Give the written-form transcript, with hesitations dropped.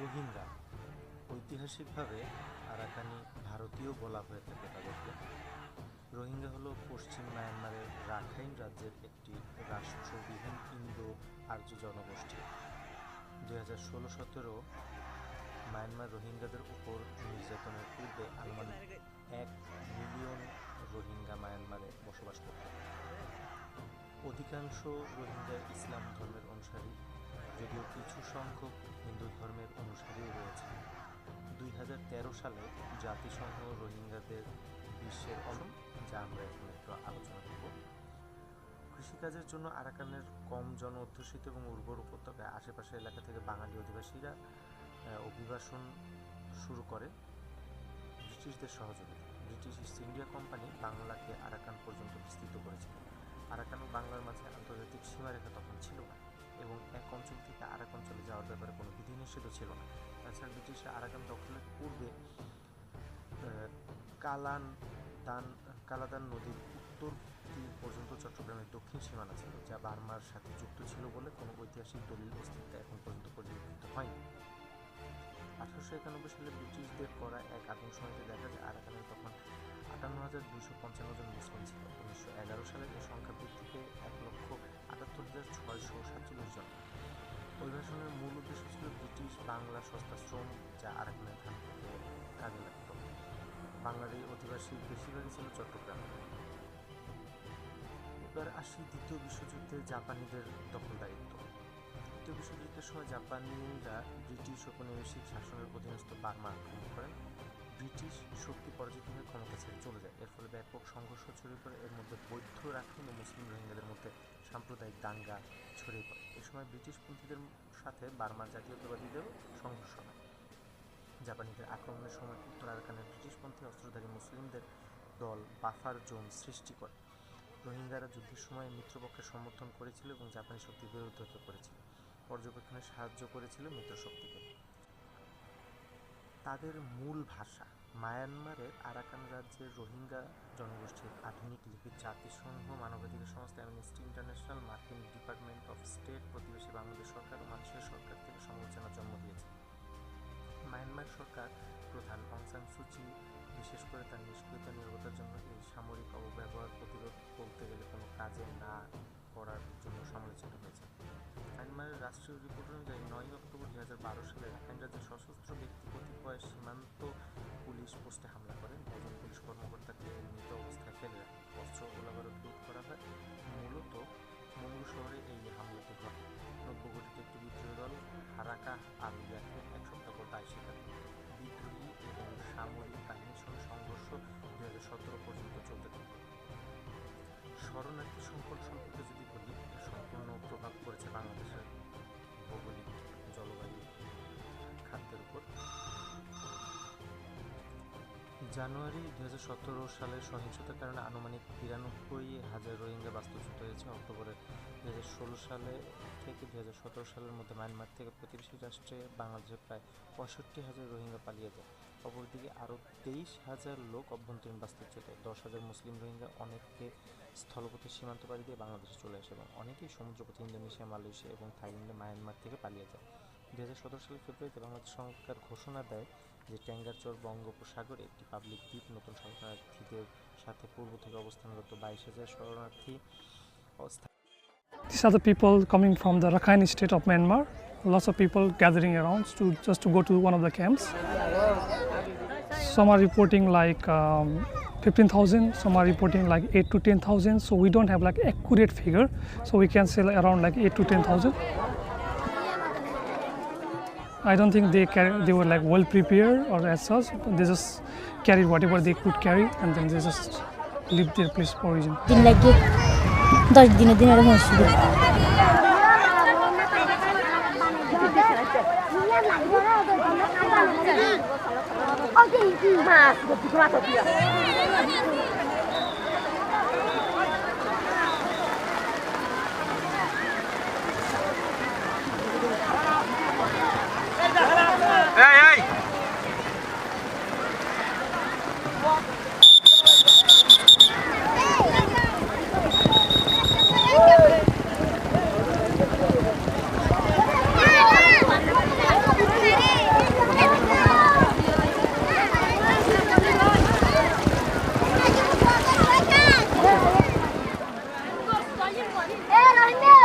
রোহিঙ্গা ঐতিহাসিকভাবে আরাকানি ভারতীয় বলা হয়ে থাকে তাদেরকে। রোহিঙ্গা হলো পশ্চিম মায়ানমারের রাখাইন রাজ্যের একটি রাষ্ট্রবিহীন ইন্দো আর্য জনগোষ্ঠী। 2016-17 মায়ানমার রোহিঙ্গাদের উপর নির্যাতনের পূর্বে আনুমানিক 1 মিলিয়ন রোহিঙ্গা মায়ানমারে বসবাস করত। অধিকাংশ রোহিঙ্গা ইসলাম ধর্মের অনুসারী, যদিও কিছু সংখ্যক হিন্দু ধর্মের অনুসারীও রয়েছে। 2013 সালে জাতিসংঘ রোহিঙ্গাদের বিশ্বের যা আমরা এখন একটু আলোচনা করব। কৃষিকাজের জন্য আরাকানের কম জন অধ্যুষিত এবং উর্বর উপত্যকায় আশেপাশের এলাকা থেকে বাঙালি অধিবাসীরা অভিবাসন শুরু করে ব্রিটিশদের সহযোগিতায়। ব্রিটিশ ইস্ট ইন্ডিয়া কোম্পানি বাংলাকে আরাকান পর্যন্ত বিস্তৃত করেছিল। আরাকান ও বাংলার মাঝে আন্তর্জাতিক সীমারেখা তখন ছিল না এবং এক অঞ্চল থেকে আরেক অঞ্চলে যাওয়ার ব্যাপারে কোনো বিধিনিষেধও ছিল না। তাছাড়া ব্রিটিশরা আরাকান দখলের পূর্বে কালাদান নদীর উত্তর তীর পর্যন্ত চট্টগ্রামের দক্ষিণ সীমানা ছিল, যা বার্মার সাথে যুক্ত ছিল বলে কোনো ঐতিহাসিক দলিল অস্তিত্ব এখন পর্যন্ত পর্যবেক্ষিত হয়নি। 1891 সালে ব্রিটিশদের করা এক আদমশুমারিতে দেখা যায় আরাকানের তখন 58,255 জন মুসলিম ছিল। 1911 সালে এই সংখ্যা বৃদ্ধি পেয়ে 1,78,647 জন। অভিবাসনের মূল উদ্দেশ্য ছিল ব্রিটিশ বাংলা সস্তা শ্রম, যা আরাকানের ধান থেকে কাজে লাগত। বাংলার এই অধিবাসীর বেশিরভাগই ছিল চট্টগ্রামে। এবার আসি দ্বিতীয় বিশ্বযুদ্ধে জাপানিদের দখলদারিত্ব। দ্বিতীয় বিশ্বযুদ্ধের সময় জাপানিরা ব্রিটিশ ঔপনিবেশিক শাসনের অধীনস্থ বার্মা আক্রমণ করেন। ব্রিটিশ শক্তি পরাজিত হয়ে ক্ষমতা ছেড়ে চলে যায়। এর ফলে ব্যাপক সংঘর্ষ ছড়িয়ে পড়ে। এর মধ্যে বৌদ্ধ, রাখাইন ও মুসলিম রোহিঙ্গাদের মধ্যে সাম্প্রদায়িক দাঙ্গা ছড়িয়ে পড়ে। এ সময় ব্রিটিশপন্থীদের সাথে বার্মার জাতীয়তাবাদীদেরও সংঘর্ষ হয়। জাপানিদের আক্রমণের সময় উত্তর আরাকানের ব্রিটিশপন্থী অস্ত্রধারী মুসলিমদের দল বাফার জোন সৃষ্টি করে। রোহিঙ্গারা যুদ্ধের সময় মিত্রপক্ষের সমর্থন করেছিল এবং জাপানি শক্তির বিরোধিতা করেছিল। পর্যবেক্ষণে সাহায্য করেছিল মিত্রশক্তিকে। তাদের মূল ভাষা মায়ানমারের আরাকান রাজ্যের রোহিঙ্গা জনগোষ্ঠীর আধুনিক লিপি জাতিসংঘ, মানবাধিকার সংস্থা, অ্যামনেস্টি ইন্টারন্যাশনাল, মার্কিন ডিপার্টমেন্ট অফ স্টেট, প্রতিবেশী বাংলাদেশ সরকার ও মালয়েশিয়া সরকার থেকে সমালোচনার জন্ম দিয়েছে। মায়ানমার সরকার প্রধান অং সান সু চি বিশেষ করে তার নিষ্ক্রিয়তা নীরবতার জন্য এই সামরিক অপব্যবহার প্রতিরোধ বলতে গেলে কোনো কাজে না করার জন্য সমালোচিত হয়েছে। মায়ানমারের রাষ্ট্রীয় রিপোর্ট অনুযায়ী 9 অক্টোবর 2012 সালে রাখাইন রাজ্যের সশস্ত্র ব্যক্তি কতিপয় সীমান্ত পুলিশ পোস্টে হামলা করেন। 9 জন পুলিশ কর্মকর্তাকে মৃত অবস্থায় ফেলে রাখে। অস্ত্র ও গোলাবারুদ লুট করা হয়। মূলত মঙ্গু শহরে এই হামলাটি ঘটে। নব্যগঠিত একটি বিদ্রোহী দল হারাকা আল-ইয়াকে এক সপ্তাহ পর দায় স্বীকার করে। বিদ্রোহী এবং সামরিক বাহিনীর সঙ্গে সংঘর্ষ 2017 পর্যন্ত চলতে থাকে। শরণার্থী সংকট সম্পর্কে যদি বলি, সম্পূর্ণ প্রভাব পড়েছে বাংলাদেশের ভৌগোলিক জলবায়ু খাদ্যের উপর। জানুয়ারি 2017 সালের সহিংসতার কারণে আনুমানিক 93,000 রোহিঙ্গা বাস্তুচ্যুত হয়েছে। অক্টোবরে 2016 সালে থেকে 2017 সালের মধ্যে মায়ানমার থেকে প্রতিবেশী রাষ্ট্রে বাংলাদেশে প্রায় 65,000 রোহিঙ্গা পালিয়ে যায়। অপরদিকে আরও 23,000 লোক অভ্যন্তরীণ বাস্তুচ্যুত। 10,000 মুসলিম রোহিঙ্গা অনেকে স্থলপথে সীমান্ত পাড়ি দিয়ে বাংলাদেশে চলে আসে এবং অনেকেই সমুদ্রপথে ইন্দোনেশিয়া, মালয়েশিয়া এবং থাইল্যান্ডে মায়ানমার থেকে পালিয়ে যায়। 2017 সালের ফেব্রুয়ারিতে বাংলাদেশ সরকার ঘোষণা দেয় যে টেঙ্গারচর বঙ্গোপসাগরে একটি পাবলিক দ্বীপ নতুন শরণার্থীদের সাথে পূর্ব থেকে অবস্থানরত 22,000 শরণার্থী These are the people coming from the Rakhine state of Myanmar. Lots of people gathering around to go to one of the camps. Some are reporting like 15,000, some are reporting like 8 to 10,000. So we don't have like accurate figure. So we can say around like 8 to 10,000. I don't think they were like well prepared or as such. They just carried whatever they could carry and then they just leave their place of origin. 10 দিনের মুশকিল। এ রহিমে